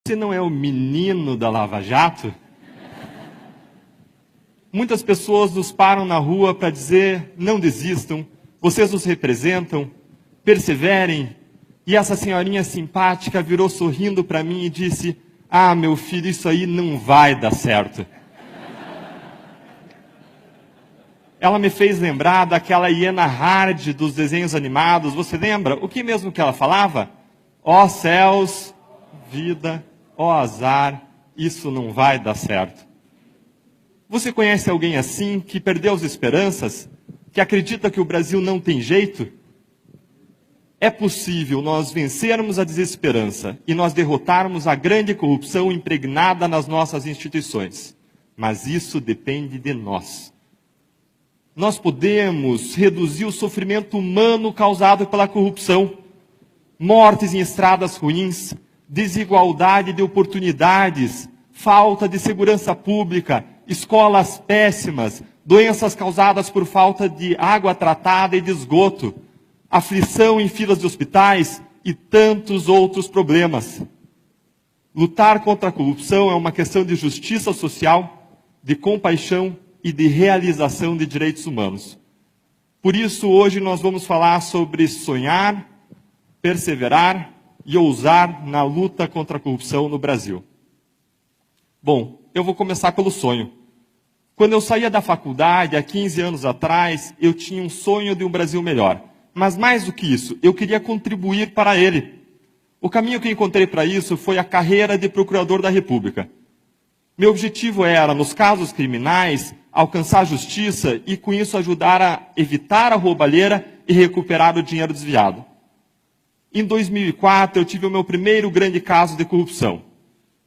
Você não é o menino da Lava Jato? Muitas pessoas nos param na rua para dizer, não desistam, vocês nos representam, perseverem. E essa senhorinha simpática virou sorrindo para mim e disse, ah, meu filho, isso aí não vai dar certo. Ela me fez lembrar daquela hiena Hard dos desenhos animados, você lembra? O que mesmo que ela falava? Ó céus, vida, ó azar, isso não vai dar certo. Você conhece alguém assim, que perdeu as esperanças, que acredita que o Brasil não tem jeito? É possível nós vencermos a desesperança e nós derrotarmos a grande corrupção impregnada nas nossas instituições. Mas isso depende de nós. Nós podemos reduzir o sofrimento humano causado pela corrupção, mortes em estradas ruins, desigualdade de oportunidades, falta de segurança pública, escolas péssimas, doenças causadas por falta de água tratada e de esgoto, aflição em filas de hospitais e tantos outros problemas. Lutar contra a corrupção é uma questão de justiça social, de compaixão e de realização de direitos humanos. Por isso, hoje nós vamos falar sobre sonhar, perseverar e ousar na luta contra a corrupção no Brasil. Bom, eu vou começar pelo sonho. Quando eu saía da faculdade, há 15 anos atrás, eu tinha um sonho de um Brasil melhor. Mas mais do que isso, eu queria contribuir para ele. O caminho que eu encontrei para isso foi a carreira de procurador da República. Meu objetivo era, nos casos criminais, alcançar a justiça e, com isso, ajudar a evitar a roubalheira e recuperar o dinheiro desviado. Em 2004, eu tive o meu primeiro grande caso de corrupção.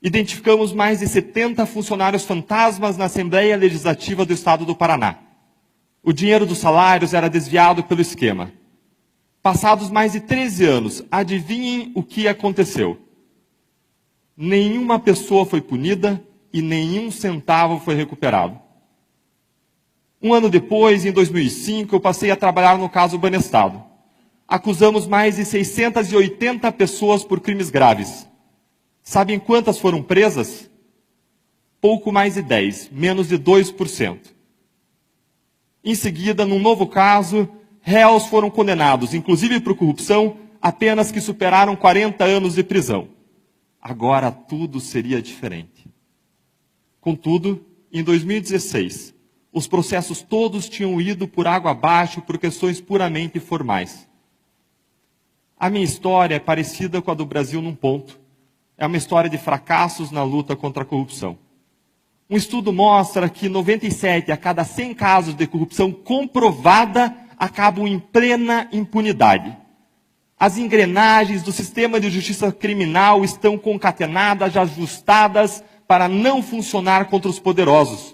Identificamos mais de 70 funcionários fantasmas na Assembleia Legislativa do Estado do Paraná. O dinheiro dos salários era desviado pelo esquema. Passados mais de 13 anos, adivinhem o que aconteceu? Nenhuma pessoa foi punida e nenhum centavo foi recuperado. Um ano depois, em 2005, eu passei a trabalhar no caso Banestado. Acusamos mais de 680 pessoas por crimes graves. Sabem quantas foram presas? Pouco mais de 10, menos de 2%. Em seguida, num novo caso, réus foram condenados, inclusive por corrupção, a penas que superaram 40 anos de prisão. Agora tudo seria diferente. Contudo, em 2016, os processos todos tinham ido por água abaixo por questões puramente formais. A minha história é parecida com a do Brasil num ponto. É uma história de fracassos na luta contra a corrupção. Um estudo mostra que 97 a cada 100 casos de corrupção comprovada acabam em plena impunidade. As engrenagens do sistema de justiça criminal estão concatenadas, ajustadas para não funcionar contra os poderosos.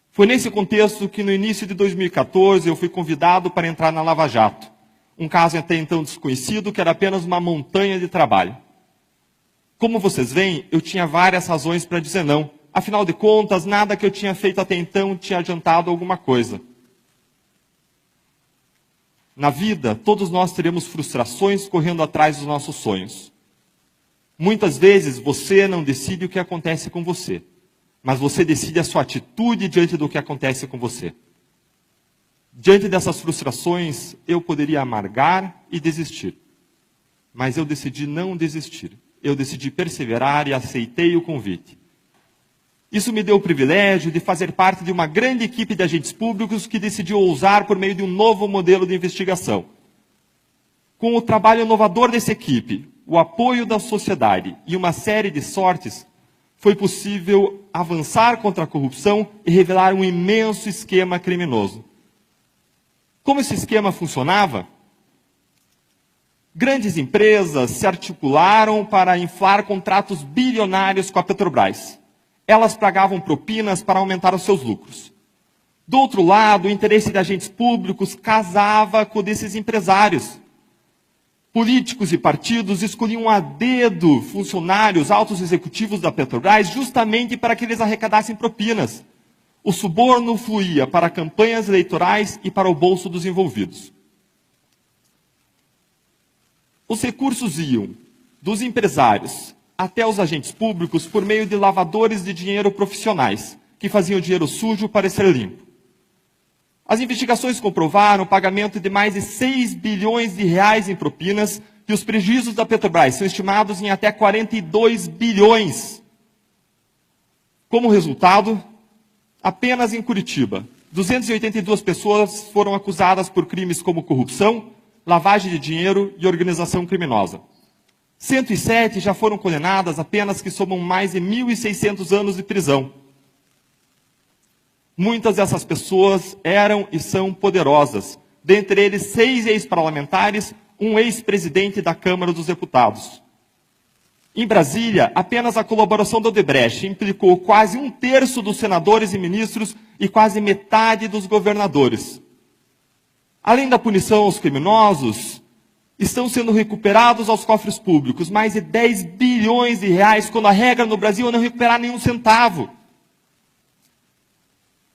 Foi nesse contexto que no início de 2014 eu fui convidado para entrar na Lava Jato. Um caso até então desconhecido, que era apenas uma montanha de trabalho. Como vocês veem, eu tinha várias razões para dizer não. Afinal de contas, nada que eu tinha feito até então tinha adiantado alguma coisa. Na vida, todos nós teremos frustrações correndo atrás dos nossos sonhos. Muitas vezes você não decide o que acontece com você, mas você decide a sua atitude diante do que acontece com você. Diante dessas frustrações, eu poderia amargar e desistir. Mas eu decidi não desistir. Eu decidi perseverar e aceitei o convite. Isso me deu o privilégio de fazer parte de uma grande equipe de agentes públicos que decidiu ousar por meio de um novo modelo de investigação. Com o trabalho inovador dessa equipe, o apoio da sociedade e uma série de sortes, foi possível avançar contra a corrupção e revelar um imenso esquema criminoso. Como esse esquema funcionava? Grandes empresas se articularam para inflar contratos bilionários com a Petrobras. Elas pagavam propinas para aumentar os seus lucros. Do outro lado, o interesse de agentes públicos casava com o desses empresários. Políticos e partidos escolhiam a dedo funcionários, altos executivos da Petrobras, justamente para que eles arrecadassem propinas. O suborno fluía para campanhas eleitorais e para o bolso dos envolvidos. Os recursos iam dos empresários até os agentes públicos por meio de lavadores de dinheiro profissionais, que faziam o dinheiro sujo parecer limpo. As investigações comprovaram o pagamento de mais de 6 bilhões de reais em propinas e os prejuízos da Petrobras são estimados em até 42 bilhões. Como resultado, apenas em Curitiba, 282 pessoas foram acusadas por crimes como corrupção, lavagem de dinheiro e organização criminosa. 107 já foram condenadas a penas que somam mais de 1.600 anos de prisão. Muitas dessas pessoas eram e são poderosas, dentre eles 6 ex-parlamentares, um ex-presidente da Câmara dos Deputados. Em Brasília, apenas a colaboração da Odebrecht implicou quase 1/3 dos senadores e ministros e quase metade dos governadores. Além da punição aos criminosos, estão sendo recuperados aos cofres públicos mais de 10 bilhões de reais, quando a regra no Brasil é não recuperar nenhum centavo.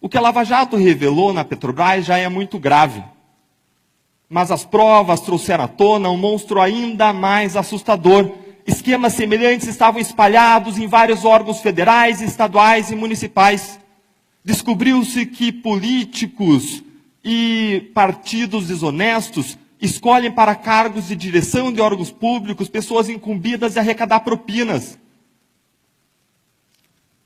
O que a Lava Jato revelou na Petrobras já é muito grave. Mas as provas trouxeram à tona um monstro ainda mais assustador. Esquemas semelhantes estavam espalhados em vários órgãos federais, estaduais e municipais. Descobriu-se que políticos e partidos desonestos escolhem para cargos de direção de órgãos públicos pessoas incumbidas de arrecadar propinas.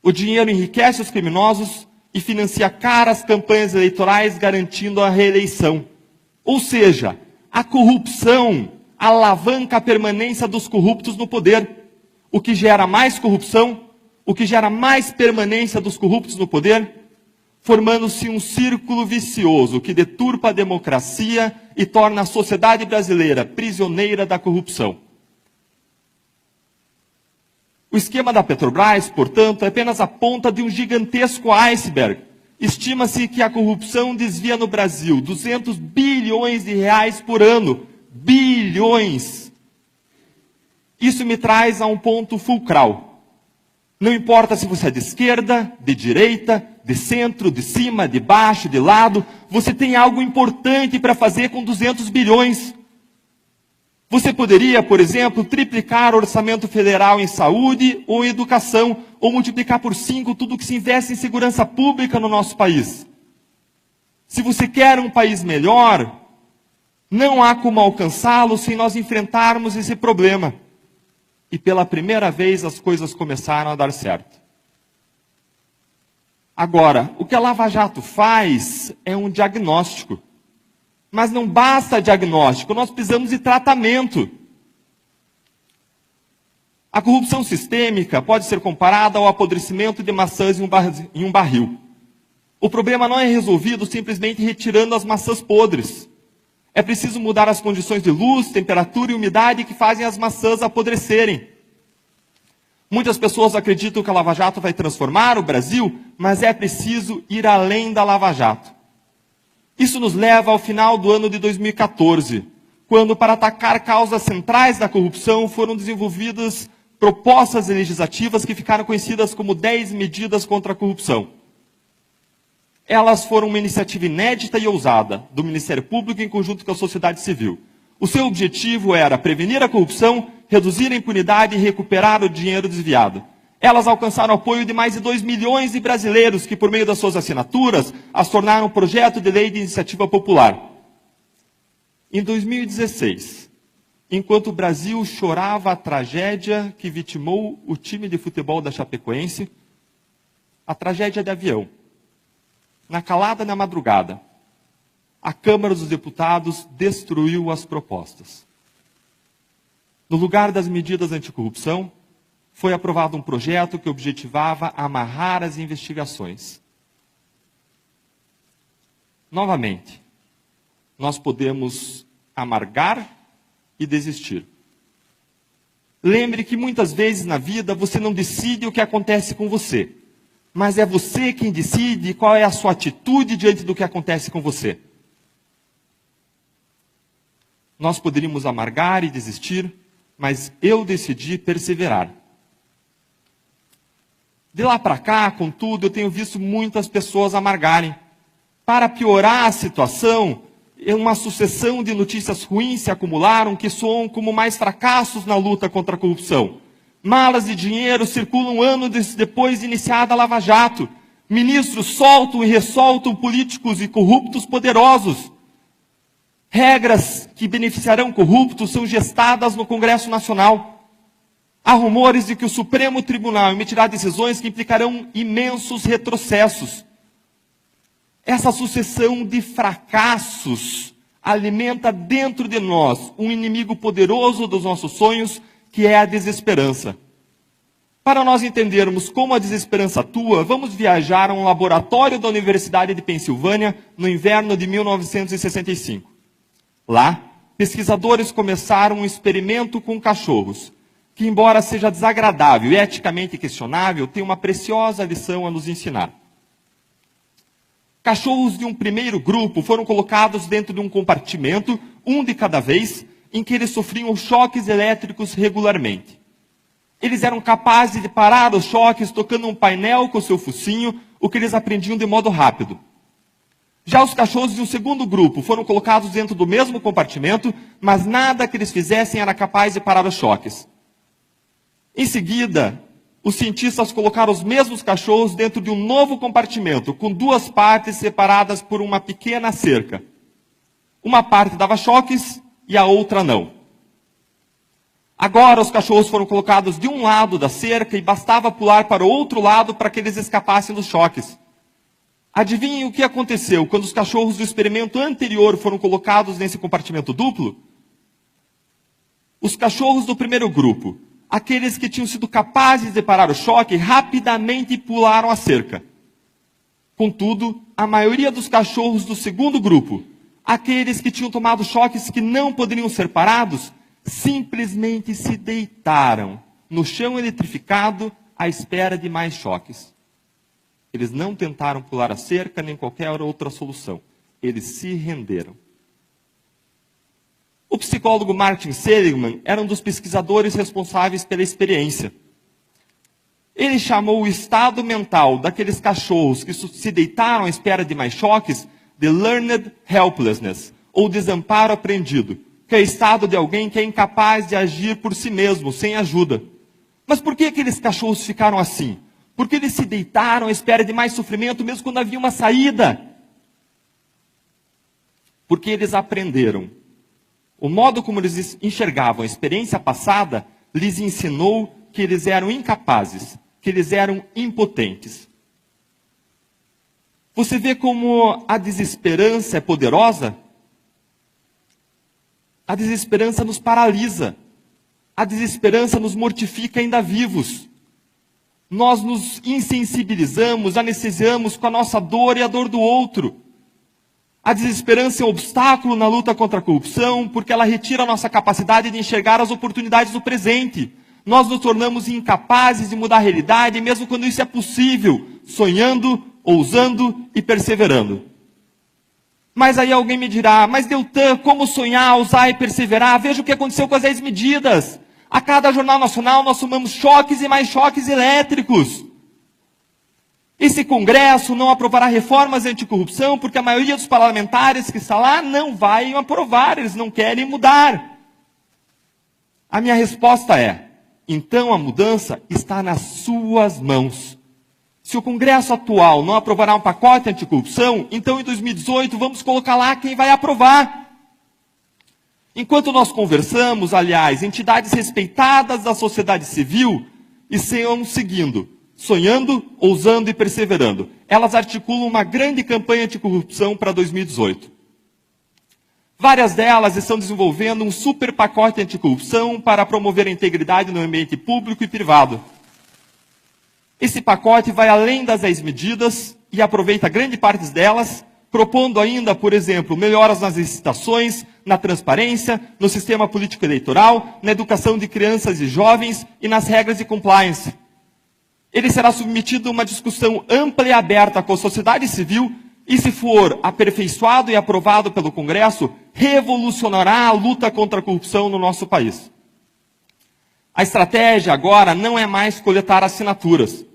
O dinheiro enriquece os criminosos e financia caras campanhas eleitorais garantindo a reeleição. Ou seja, a corrupção alavanca a permanência dos corruptos no poder, o que gera mais corrupção, o que gera mais permanência dos corruptos no poder, formando-se um círculo vicioso que deturpa a democracia e torna a sociedade brasileira prisioneira da corrupção. O esquema da Petrobras, portanto, é apenas a ponta de um gigantesco iceberg. Estima-se que a corrupção desvia no Brasil 200 bilhões de reais por ano. Bilhões! Isso me traz a um ponto fulcral. Não importa se você é de esquerda, de direita, de centro, de cima, de baixo, de lado, você tem algo importante para fazer com 200 bilhões. Você poderia, por exemplo, triplicar o orçamento federal em saúde ou em educação, ou multiplicar por 5 tudo que se investe em segurança pública no nosso país. Se você quer um país melhor, não há como alcançá-lo sem nós enfrentarmos esse problema. E pela primeira vez as coisas começaram a dar certo. Agora, o que a Lava Jato faz é um diagnóstico. Mas não basta diagnóstico, nós precisamos de tratamento. A corrupção sistêmica pode ser comparada ao apodrecimento de maçãs em um barril. O problema não é resolvido simplesmente retirando as maçãs podres. É preciso mudar as condições de luz, temperatura e umidade que fazem as maçãs apodrecerem. Muitas pessoas acreditam que a Lava Jato vai transformar o Brasil, mas é preciso ir além da Lava Jato. Isso nos leva ao final do ano de 2014, quando, para atacar causas centrais da corrupção, foram desenvolvidas propostas legislativas que ficaram conhecidas como 10 medidas contra a corrupção. Elas foram uma iniciativa inédita e ousada do Ministério Público em conjunto com a sociedade civil. O seu objetivo era prevenir a corrupção, reduzir a impunidade e recuperar o dinheiro desviado. Elas alcançaram o apoio de mais de 2 milhões de brasileiros que, por meio das suas assinaturas, as tornaram um projeto de lei de iniciativa popular. Em 2016, enquanto o Brasil chorava a tragédia que vitimou o time de futebol da Chapecoense, a tragédia de avião, na calada da madrugada, a Câmara dos Deputados destruiu as propostas. No lugar das medidas anticorrupção, foi aprovado um projeto que objetivava amarrar as investigações. Novamente, nós podemos amargar e desistir. Lembre que muitas vezes na vida você não decide o que acontece com você, mas é você quem decide qual é a sua atitude diante do que acontece com você. Nós poderíamos amargar e desistir, mas eu decidi perseverar. De lá para cá, contudo, eu tenho visto muitas pessoas amargarem. Para piorar a situação, uma sucessão de notícias ruins se acumularam que soam como mais fracassos na luta contra a corrupção. Malas de dinheiro circulam anos depois de iniciada a Lava Jato. Ministros soltam e ressoltam políticos e corruptos poderosos. Regras que beneficiarão corruptos são gestadas no Congresso Nacional. Há rumores de que o Supremo Tribunal emitirá decisões que implicarão imensos retrocessos. Essa sucessão de fracassos alimenta dentro de nós um inimigo poderoso dos nossos sonhos, que é a desesperança. Para nós entendermos como a desesperança atua, vamos viajar a um laboratório da Universidade de Pensilvânia no inverno de 1965. Lá, pesquisadores começaram um experimento com cachorros, que, embora seja desagradável e eticamente questionável, tem uma preciosa lição a nos ensinar. Cachorros de um primeiro grupo foram colocados dentro de um compartimento, um de cada vez, em que eles sofriam choques elétricos regularmente. Eles eram capazes de parar os choques tocando um painel com seu focinho, o que eles aprendiam de modo rápido. Já os cachorros de um segundo grupo foram colocados dentro do mesmo compartimento, mas nada que eles fizessem era capaz de parar os choques. Em seguida, os cientistas colocaram os mesmos cachorros dentro de um novo compartimento, com duas partes separadas por uma pequena cerca. Uma parte dava choques e a outra não. Agora os cachorros foram colocados de um lado da cerca e bastava pular para o outro lado para que eles escapassem dos choques. Adivinhem o que aconteceu quando os cachorros do experimento anterior foram colocados nesse compartimento duplo? Os cachorros do primeiro grupo, aqueles que tinham sido capazes de parar o choque, rapidamente pularam a cerca. Contudo, a maioria dos cachorros do segundo grupo, aqueles que tinham tomado choques que não poderiam ser parados, simplesmente se deitaram no chão eletrificado à espera de mais choques. Eles não tentaram pular a cerca nem qualquer outra solução. Eles se renderam. O psicólogo Martin Seligman era um dos pesquisadores responsáveis pela experiência. Ele chamou o estado mental daqueles cachorros que se deitaram à espera de mais choques de learned helplessness, ou desamparo aprendido, que é o estado de alguém que é incapaz de agir por si mesmo, sem ajuda. Mas por que aqueles cachorros ficaram assim? Porque eles se deitaram à espera de mais sofrimento, mesmo quando havia uma saída. Porque eles aprenderam. O modo como eles enxergavam a experiência passada lhes ensinou que eles eram incapazes, que eles eram impotentes. Você vê como a desesperança é poderosa? A desesperança nos paralisa. A desesperança nos mortifica ainda vivos. Nós nos insensibilizamos, anestesiamos com a nossa dor e a dor do outro. A desesperança é um obstáculo na luta contra a corrupção, porque ela retira a nossa capacidade de enxergar as oportunidades do presente. Nós nos tornamos incapazes de mudar a realidade, mesmo quando isso é possível, sonhando, ousando e perseverando. Mas aí alguém me dirá, mas Deltan, como sonhar, ousar e perseverar? Veja o que aconteceu com as 10 medidas. A cada jornal nacional nós tomamos choques e mais choques elétricos. Esse Congresso não aprovará reformas anticorrupção porque a maioria dos parlamentares que está lá não vai aprovar, eles não querem mudar. A minha resposta é, então a mudança está nas suas mãos. Se o Congresso atual não aprovará um pacote anticorrupção, então em 2018 vamos colocar lá quem vai aprovar. Enquanto nós conversamos, aliás, entidades respeitadas da sociedade civil estão seguindo, sonhando, ousando e perseverando. Elas articulam uma grande campanha anticorrupção para 2018. Várias delas estão desenvolvendo um super pacote anticorrupção para promover a integridade no ambiente público e privado. Esse pacote vai além das 10 medidas e aproveita grande parte delas, propondo ainda, por exemplo, melhoras nas licitações, na transparência, no sistema político eleitoral, na educação de crianças e jovens e nas regras de compliance. Ele será submetido a uma discussão ampla e aberta com a sociedade civil e, se for aperfeiçoado e aprovado pelo Congresso, revolucionará a luta contra a corrupção no nosso país. A estratégia agora não é mais coletar assinaturas.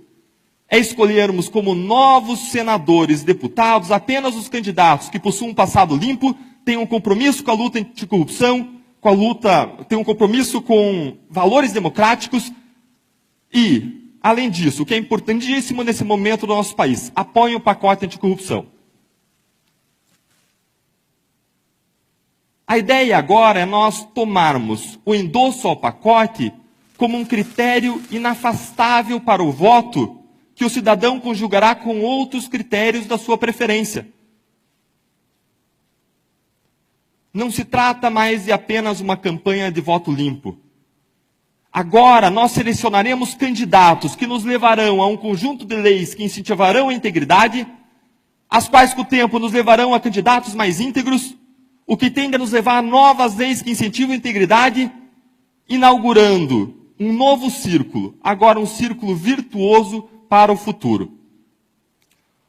É escolhermos como novos senadores e deputados apenas os candidatos que possuam um passado limpo, têm um compromisso com a luta anticorrupção, têm um compromisso com valores democráticos, E, além disso, o que é importantíssimo nesse momento do nosso país, apoiem o pacote anticorrupção. A ideia agora é nós tomarmos o endosso ao pacote como um critério inafastável para o voto que o cidadão conjugará com outros critérios da sua preferência. Não se trata mais de apenas uma campanha de voto limpo. Agora nós selecionaremos candidatos que nos levarão a um conjunto de leis que incentivarão a integridade, as quais com o tempo nos levarão a candidatos mais íntegros, o que tende a nos levar a novas leis que incentivam a integridade, inaugurando um novo círculo, agora um círculo virtuoso para o futuro.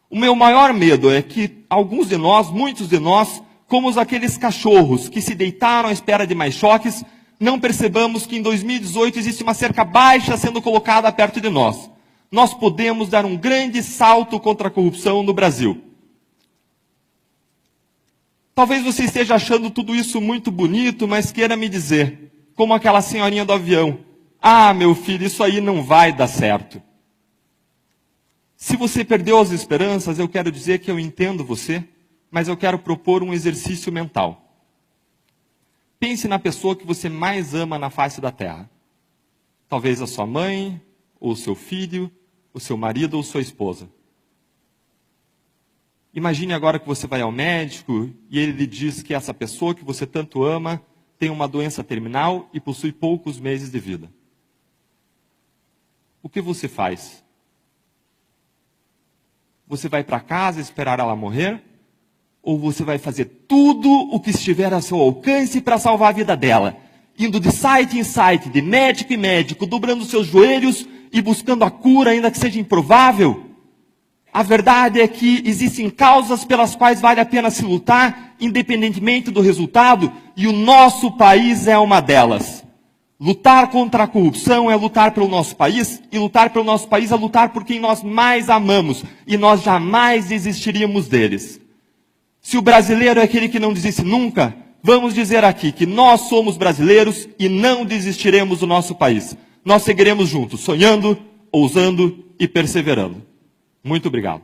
O meu maior medo é que alguns de nós, muitos de nós, como aqueles cachorros que se deitaram à espera de mais choques, não percebamos que em 2018 existe uma cerca baixa sendo colocada perto de nós. Nós podemos dar um grande salto contra a corrupção no Brasil. Talvez você esteja achando tudo isso muito bonito, mas queira me dizer, como aquela senhorinha do avião, ah, meu filho, isso aí não vai dar certo. Se você perdeu as esperanças, eu quero dizer que eu entendo você, mas eu quero propor um exercício mental. Pense na pessoa que você mais ama na face da terra. Talvez a sua mãe, ou o seu filho, o seu marido ou sua esposa. Imagine agora que você vai ao médico e ele lhe diz que essa pessoa que você tanto ama tem uma doença terminal e possui poucos meses de vida. O que você faz? Você vai para casa esperar ela morrer? Ou você vai fazer tudo o que estiver a seu alcance para salvar a vida dela? Indo de site em site, de médico em médico, dobrando seus joelhos e buscando a cura, ainda que seja improvável? A verdade é que existem causas pelas quais vale a pena se lutar, independentemente do resultado, e o nosso país é uma delas. Lutar contra a corrupção é lutar pelo nosso país, e lutar pelo nosso país é lutar por quem nós mais amamos, e nós jamais desistiríamos deles. Se o brasileiro é aquele que não desiste nunca, vamos dizer aqui que nós somos brasileiros e não desistiremos do nosso país. Nós seguiremos juntos, sonhando, ousando e perseverando. Muito obrigado.